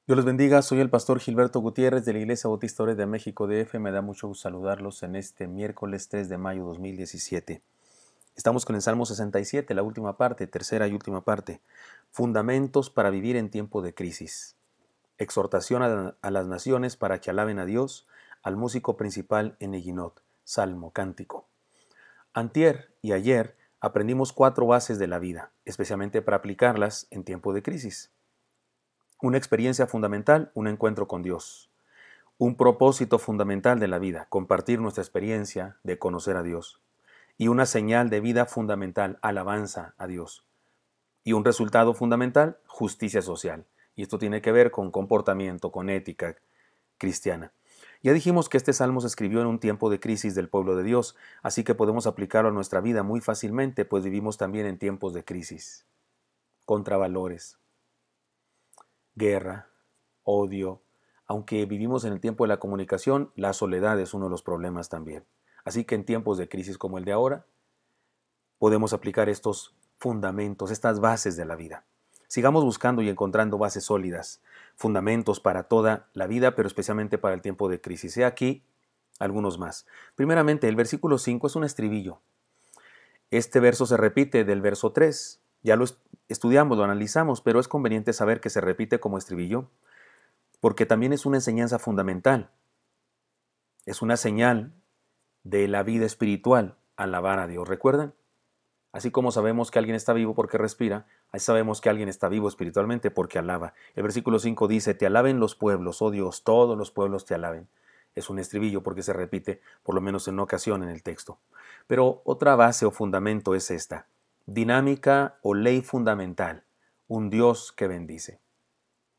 Dios les bendiga, soy el pastor Gilberto Gutiérrez de la Iglesia Bautista Ores de México DF. Me da mucho gusto saludarlos en este miércoles 3 de mayo 2017. Estamos con el Salmo 67, la última parte, tercera y última parte. Fundamentos para vivir en tiempo de crisis. Exhortación a las naciones para que alaben a Dios, al músico principal en Eguinot, Salmo, Cántico. Antier y ayer aprendimos 4 bases de la vida, especialmente para aplicarlas en tiempo de crisis. Una experiencia fundamental, un encuentro con Dios. Un propósito fundamental de la vida, compartir nuestra experiencia de conocer a Dios. Y una señal de vida fundamental, alabanza a Dios. Y un resultado fundamental, justicia social. Y esto tiene que ver con comportamiento, con ética cristiana. Ya dijimos que este salmo se escribió en un tiempo de crisis del pueblo de Dios, así que podemos aplicarlo a nuestra vida muy fácilmente, pues vivimos también en tiempos de crisis. Contravalores, guerra, odio. Aunque vivimos en el tiempo de la comunicación, la soledad es uno de los problemas también. Así que en tiempos de crisis como el de ahora, podemos aplicar estos fundamentos, estas bases de la vida. Sigamos buscando y encontrando bases sólidas, fundamentos para toda la vida, pero especialmente para el tiempo de crisis. He aquí algunos más. Primeramente, el versículo 5 es un estribillo. Este verso se repite del verso 3. Ya lo estudiamos, lo analizamos, pero es conveniente saber que se repite como estribillo, porque también es una enseñanza fundamental. Es una señal de la vida espiritual, alabar a Dios. ¿Recuerdan? Así como sabemos que alguien está vivo porque respira, así sabemos que alguien está vivo espiritualmente porque alaba. El versículo 5 dice, te alaben los pueblos, oh Dios, todos los pueblos te alaben. Es un estribillo porque se repite por lo menos en una ocasión en el texto. Pero otra base o fundamento es esta, dinámica o ley fundamental, un Dios que bendice.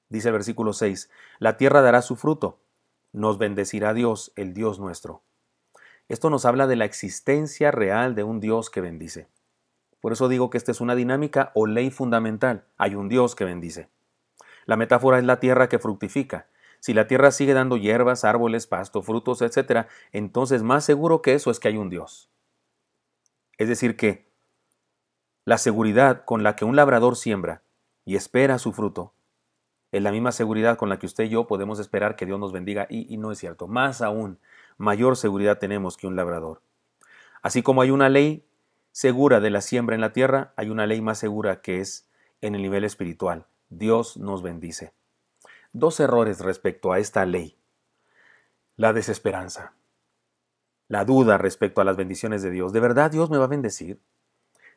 Dice el versículo 6, la tierra dará su fruto, nos bendecirá Dios, el Dios nuestro. Esto nos habla de la existencia real de un Dios que bendice. Por eso digo que esta es una dinámica o ley fundamental. Hay un Dios que bendice. La metáfora es la tierra que fructifica. Si la tierra sigue dando hierbas, árboles, pasto, frutos, etc., entonces más seguro que eso es que hay un Dios. Es decir que la seguridad con la que un labrador siembra y espera su fruto es la misma seguridad con la que usted y yo podemos esperar que Dios nos bendiga y no es cierto. Más aún, mayor seguridad tenemos que un labrador. Así como hay una ley segura de la siembra en la tierra, hay una ley más segura que es en el nivel espiritual. Dios nos bendice. 2 errores respecto a esta ley. La desesperanza, la duda respecto a las bendiciones de Dios. ¿De verdad Dios me va a bendecir?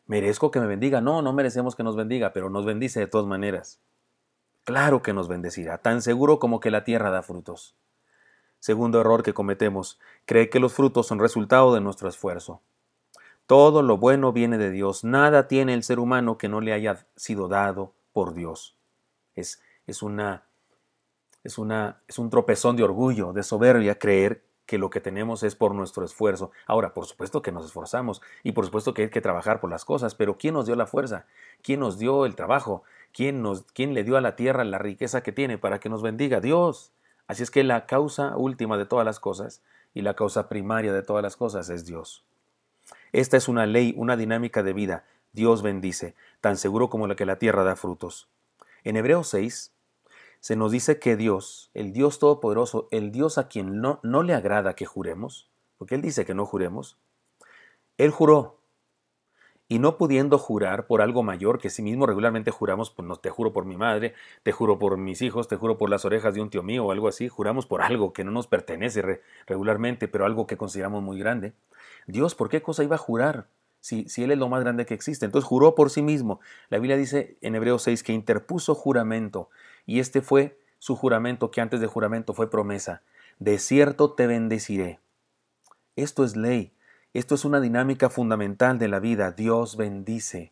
¿Merezco que me bendiga? No, no merecemos que nos bendiga, pero nos bendice de todas maneras. Claro que nos bendecirá, tan seguro como que la tierra da frutos. Segundo error que cometemos, cree que los frutos son resultado de nuestro esfuerzo. Todo lo bueno viene de Dios. Nada tiene el ser humano que no le haya sido dado por Dios. Es, es, una, es un tropezón de orgullo, de soberbia, creer que lo que tenemos es por nuestro esfuerzo. Ahora, por supuesto que nos esforzamos y por supuesto que hay que trabajar por las cosas, pero ¿quién nos dio la fuerza? ¿Quién nos dio el trabajo? ¿Quién le dio a la tierra la riqueza que tiene para que nos bendiga? Dios. Así es que la causa última de todas las cosas y la causa primaria de todas las cosas es Dios. Esta es una ley, una dinámica de vida. Dios bendice, tan seguro como la que la tierra da frutos. En Hebreos 6 se nos dice que Dios, el Dios Todopoderoso, el Dios a quien no le agrada que juremos, porque Él dice que no juremos, Él juró, y no pudiendo jurar por algo mayor que sí mismo regularmente juramos, pues no te juro por mi madre, te juro por mis hijos, te juro por las orejas de un tío mío o algo así, juramos por algo que no nos pertenece regularmente, pero algo que consideramos muy grande. Dios, ¿por qué cosa iba a jurar? Si Él es lo más grande que existe. Entonces juró por sí mismo. La Biblia dice en Hebreos 6 que interpuso juramento, y este fue su juramento, que antes de juramento fue promesa. De cierto te bendeciré. Esto es ley. Esto es una dinámica fundamental de la vida. Dios bendice.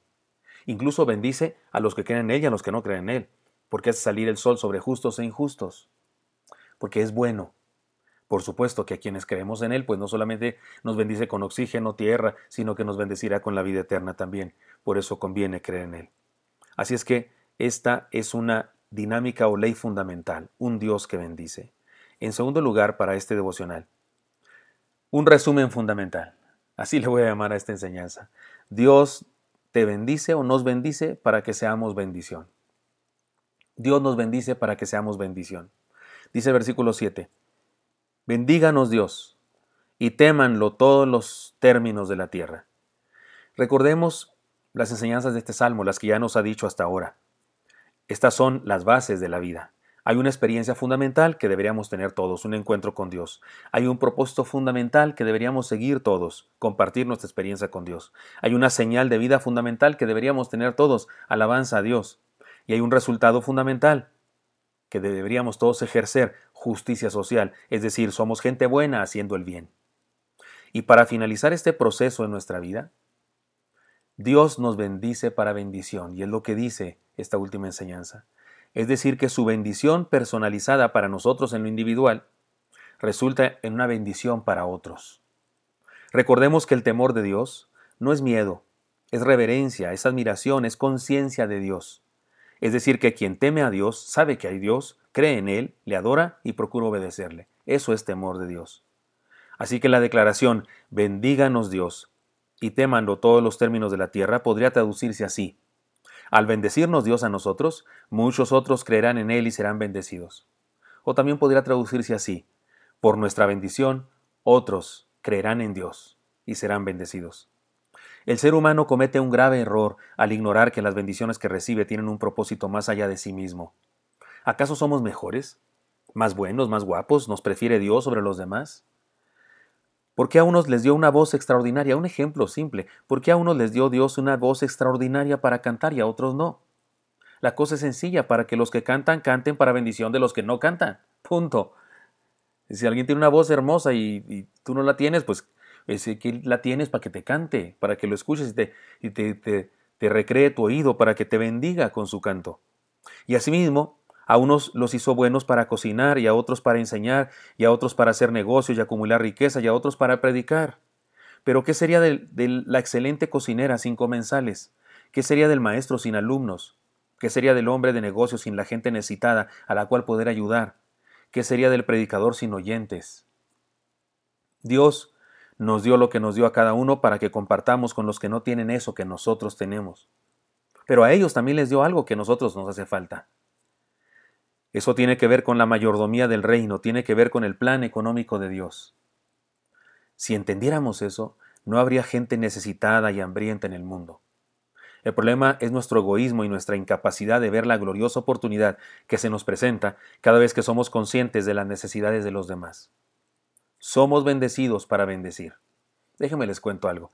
Incluso bendice a los que creen en Él y a los que no creen en Él, porque hace salir el sol sobre justos e injustos, porque es bueno. Por supuesto que a quienes creemos en Él, pues no solamente nos bendice con oxígeno, tierra, sino que nos bendecirá con la vida eterna también. Por eso conviene creer en Él. Así es que esta es una dinámica o ley fundamental, un Dios que bendice. En segundo lugar, para este devocional, un resumen fundamental. Así le voy a llamar a esta enseñanza. Dios te bendice o nos bendice para que seamos bendición. Dios nos bendice para que seamos bendición. Dice el versículo 7, bendíganos Dios y témanlo todos los términos de la tierra. Recordemos las enseñanzas de este salmo, las que ya nos ha dicho hasta ahora. Estas son las bases de la vida. Hay una experiencia fundamental que deberíamos tener todos, un encuentro con Dios. Hay un propósito fundamental que deberíamos seguir todos, compartir nuestra experiencia con Dios. Hay una señal de vida fundamental que deberíamos tener todos, alabanza a Dios. Y hay un resultado fundamental que deberíamos todos ejercer, justicia social, es decir, somos gente buena haciendo el bien. Y para finalizar este proceso en nuestra vida, Dios nos bendice para bendición, y es lo que dice esta última enseñanza. Es decir, que su bendición personalizada para nosotros en lo individual resulta en una bendición para otros. Recordemos que el temor de Dios no es miedo, es reverencia, es admiración, es conciencia de Dios. Es decir, que quien teme a Dios sabe que hay Dios, cree en Él, le adora y procura obedecerle. Eso es temor de Dios. Así que la declaración, bendíganos Dios y témanlo todos los términos de la tierra, podría traducirse así. Al bendecirnos Dios a nosotros, muchos otros creerán en Él y serán bendecidos. O también podría traducirse así. Por nuestra bendición, otros creerán en Dios y serán bendecidos. El ser humano comete un grave error al ignorar que las bendiciones que recibe tienen un propósito más allá de sí mismo. ¿Acaso somos mejores? ¿Más buenos, más guapos? ¿Nos prefiere Dios sobre los demás? ¿Por qué a unos les dio una voz extraordinaria? Un ejemplo simple. ¿Por qué a unos les dio Dios una voz extraordinaria para cantar y a otros no? La cosa es sencilla, para que los que cantan, canten para bendición de los que no cantan. Punto. Si alguien tiene una voz hermosa y tú no la tienes, pues es que la tienes para que te cante, para que lo escuches y te recree tu oído, para que te bendiga con su canto. Y asimismo, a unos los hizo buenos para cocinar, y a otros para enseñar, y a otros para hacer negocios y acumular riqueza, y a otros para predicar. Pero ¿qué sería de la excelente cocinera sin comensales? ¿Qué sería del maestro sin alumnos? ¿Qué sería del hombre de negocios sin la gente necesitada a la cual poder ayudar? ¿Qué sería del predicador sin oyentes? Dios nos dio lo que nos dio a cada uno para que compartamos con los que no tienen eso que nosotros tenemos. Pero a ellos también les dio algo que a nosotros nos hace falta. Eso tiene que ver con la mayordomía del reino, tiene que ver con el plan económico de Dios. Si entendiéramos eso, no habría gente necesitada y hambrienta en el mundo. El problema es nuestro egoísmo y nuestra incapacidad de ver la gloriosa oportunidad que se nos presenta cada vez que somos conscientes de las necesidades de los demás. Somos bendecidos para bendecir. Déjenme les cuento algo.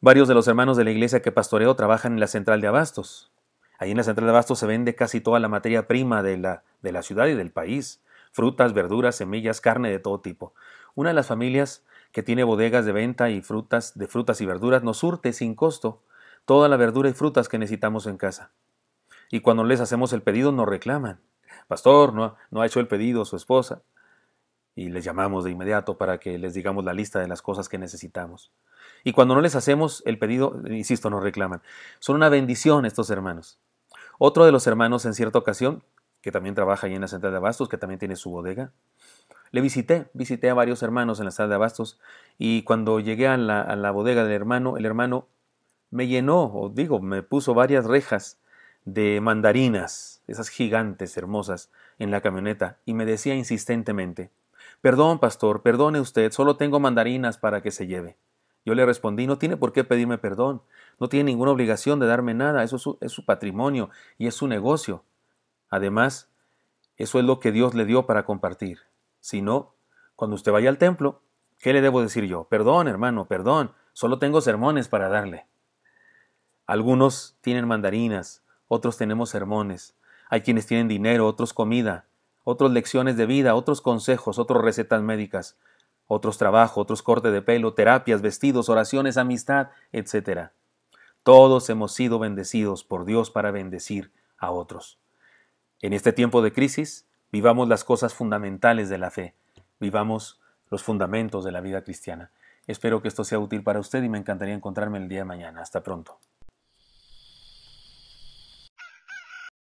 Varios de los hermanos de la iglesia que pastoreo trabajan en la central de abastos. Ahí en la central de abastos se vende casi toda la materia prima de la ciudad y del país. Frutas, verduras, semillas, carne de todo tipo. Una de las familias que tiene bodegas de venta y frutas y verduras nos surte sin costo toda la verdura y frutas que necesitamos en casa. Y cuando les hacemos el pedido nos reclaman. Pastor, no ha hecho el pedido su esposa. Y les llamamos de inmediato para que les digamos la lista de las cosas que necesitamos. Y cuando no les hacemos el pedido, insisto, nos reclaman. Son una bendición estos hermanos. Otro de los hermanos en cierta ocasión, que también trabaja ahí en la central de abastos, que también tiene su bodega, le visité a varios hermanos en la central de abastos, y cuando llegué a la bodega del hermano, el hermano me llenó, me puso varias rejas de mandarinas, esas gigantes hermosas, en la camioneta, y me decía insistentemente, perdón, pastor, perdone usted, solo tengo mandarinas para que se lleve. Yo le respondí, no tiene por qué pedirme perdón, no tiene ninguna obligación de darme nada, eso es su patrimonio y es su negocio. Además, eso es lo que Dios le dio para compartir. Si no, cuando usted vaya al templo, ¿qué le debo decir yo? Perdón, hermano, perdón, solo tengo sermones para darle. Algunos tienen mandarinas, otros tenemos sermones. Hay quienes tienen dinero, otros comida, otros lecciones de vida, otros consejos, otros recetas médicas, otros trabajo, otros corte de pelo, terapias, vestidos, oraciones, amistad, etc. Todos hemos sido bendecidos por Dios para bendecir a otros. En este tiempo de crisis, vivamos las cosas fundamentales de la fe, vivamos los fundamentos de la vida cristiana. Espero que esto sea útil para usted y me encantaría encontrarme el día de mañana. Hasta pronto.